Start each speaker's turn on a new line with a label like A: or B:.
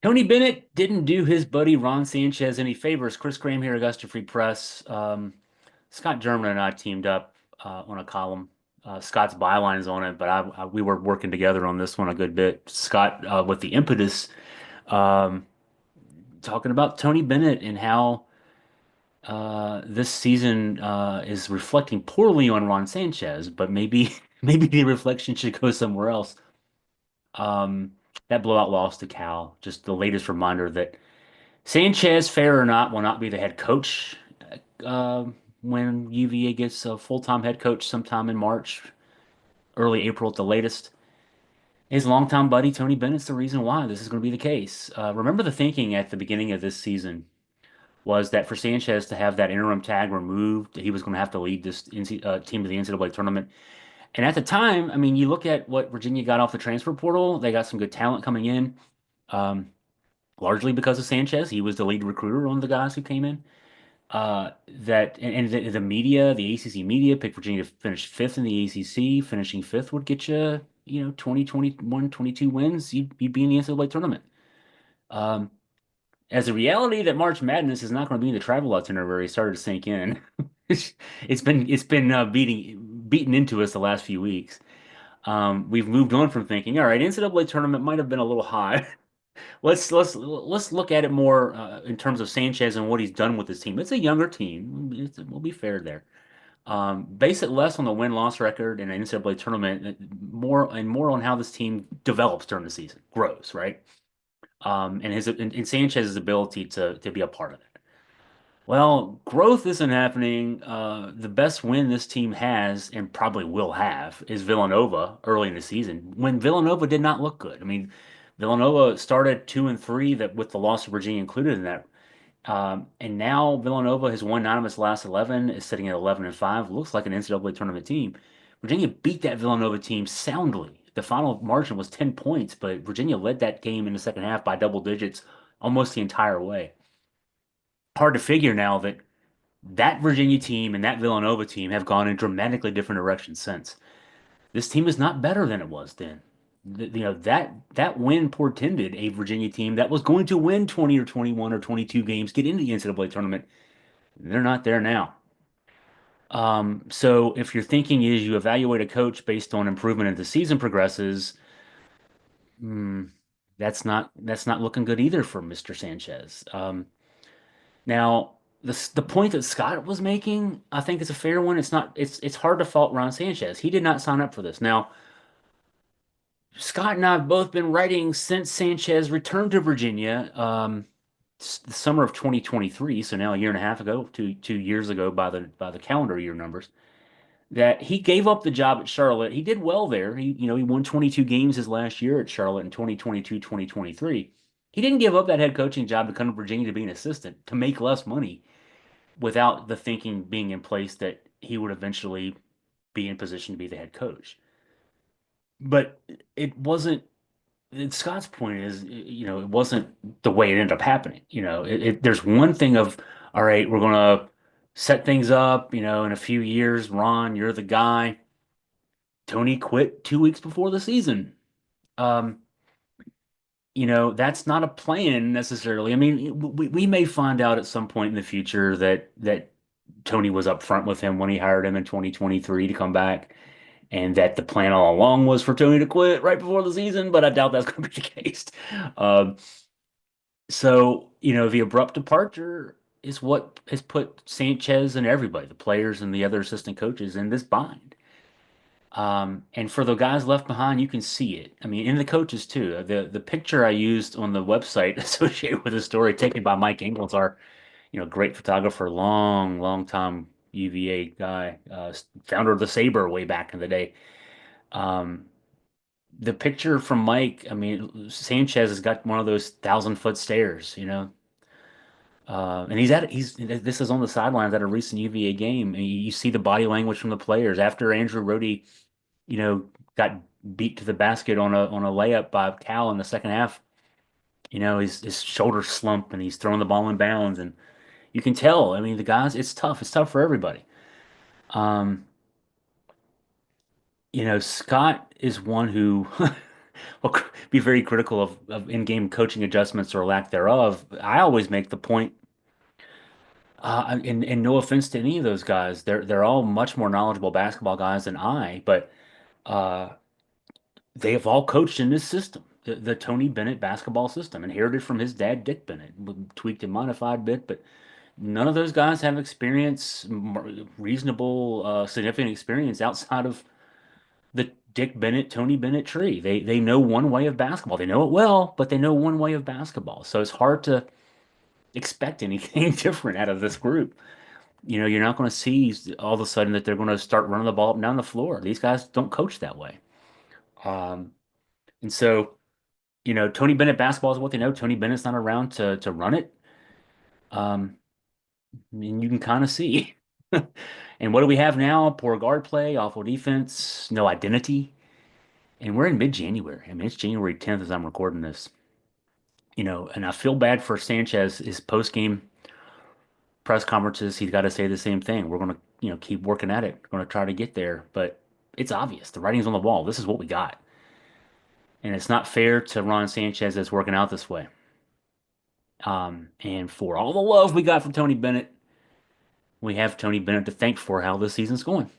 A: Tony Bennett didn't do his buddy Ron Sanchez any favors. Chris Graham here, Augusta Free Press. Scott German and I teamed up on a column. Scott's byline's on it, but we were working together on this one a good bit. Scott, with the impetus, um, talking about Tony Bennett and how this season is reflecting poorly on Ron Sanchez, but maybe maybe the reflection should go somewhere else. Um, that blowout loss to Cal, just the latest reminder that Sanchez, fair or not, will not be the head coach uh, when UVA gets a full-time head coach sometime in March, early April at the latest. His longtime buddy Tony Bennett's the reason why this is going to be the case. Remember the thinking at the beginning of this season was that for Sanchez to have that interim tag removed, he was going to have to lead this team to the NCAA tournament. And at the time, I mean, you look at what Virginia got off the transfer portal, they got some good talent coming in, um, largely because of Sanchez. He was the lead recruiter, one of the guys who came in. And the media, the ACC media picked Virginia to finish fifth in the ACC. Finishing fifth would get you, 20, 21, 22 wins. You'd be in the NCAA tournament. Um, as a reality that March Madness is not going to be in the travel itinerary started to sink in. It's been beaten into us the last few weeks. We've moved on from thinking, all right, NCAA tournament might have been a little high. Let's look at it more in terms of Sanchez and what he's done with his team. It's a younger team. We'll be fair there. Base it less on the win-loss record in an NCAA tournament, more on how this team develops during the season, grows, right? And Sanchez's ability to be a part of it. Well, growth isn't happening. The best win this team has and probably will have is Villanova early in the season when Villanova did not look good. I mean, Villanova started 2-3 that with the loss of Virginia included in that. And now Villanova has won 9 of its last 11, is sitting at 11-5. Looks like an NCAA tournament team. Virginia beat that Villanova team soundly. The final margin was 10 points, but Virginia led that game in the second half by double digits almost the entire way. Hard to figure now that that Virginia team and that Villanova team have gone in dramatically different directions since. This team is not better than it was then. That win portended a Virginia team that was going to win 20 or 21 or 22 games, get into the NCAA tournament. They're not there now. So if your thinking is you evaluate a coach based on improvement as the season progresses, hmm, that's not looking good either for Mr. Sanchez. Now, the point that Scott was making, I think is a fair one. It's hard to fault Ron Sanchez. He did not sign up for this. Now, Scott and I have both been writing since Sanchez returned to Virginia, the summer of 2023, so now a year and a half ago, two years ago by the calendar year numbers, that he gave up the job at Charlotte. He did well there. He won 22 games his last year at Charlotte in 2022, 2023. He didn't give up that head coaching job to come to Virginia to be an assistant, to make less money without the thinking being in place that he would eventually be in position to be the head coach. But it wasn't. Scott's point is, it wasn't the way it ended up happening. There's one thing of, all right, we're gonna set things up. In a few years, Ron, you're the guy. Tony quit 2 weeks before the season. Um, that's not a plan necessarily. I mean, we may find out at some point in the future that Tony was upfront with him when he hired him in 2023 to come back, and that the plan all along was for Tony to quit right before the season, but I doubt that's going to be the case. Um, so, the abrupt departure is what has put Sanchez and everybody, the players and the other assistant coaches, in this bind. And for the guys left behind, you can see it. I mean, and the coaches too. The picture I used on the website associated with the story taken by Mike Ingalls, our, great photographer, long time UVA guy, founder of the Saber way back in the day. Um, the picture from Mike, I mean, Sanchez has got one of those 1,000-foot stares. And this is on the sidelines at a recent UVA game. And you see the body language from the players after Andrew Rohde, got beat to the basket on a layup by Cal in the second half. His shoulders slump and he's throwing the ball in bounds, and you can tell. I mean, the guys, it's tough. It's tough for everybody. Um, Scott is one who well, be very critical of in-game coaching adjustments or lack thereof. I always make the point, and no offense to any of those guys, they're all much more knowledgeable basketball guys than I, but uh, they have all coached in this system, the Tony Bennett basketball system, inherited from his dad, Dick Bennett, tweaked and modified a bit, but none of those guys have experience, reasonable, significant experience outside of the Dick Bennett, Tony Bennett tree. They know one way of basketball. They know it well, but they know one way of basketball. So it's hard to expect anything different out of this group. You're not going to see all of a sudden that they're going to start running the ball up and down the floor. These guys don't coach that way. Um, and so, Tony Bennett basketball is what they know. Tony Bennett's not around to run it. Um, and you can kind of see. And what do we have now? Poor guard play, awful defense, no identity. And we're in mid-January. I mean, it's January 10th as I'm recording this. And I feel bad for Sanchez. His post-game press conferences, he's got to say the same thing. We're going to, keep working at it. We're going to try to get there, but it's obvious. The writing's on the wall. This is what we got. And it's not fair to Ron Sanchez that's working out this way. And for all the love we got from Tony Bennett, we have Tony Bennett to thank for how this season's going.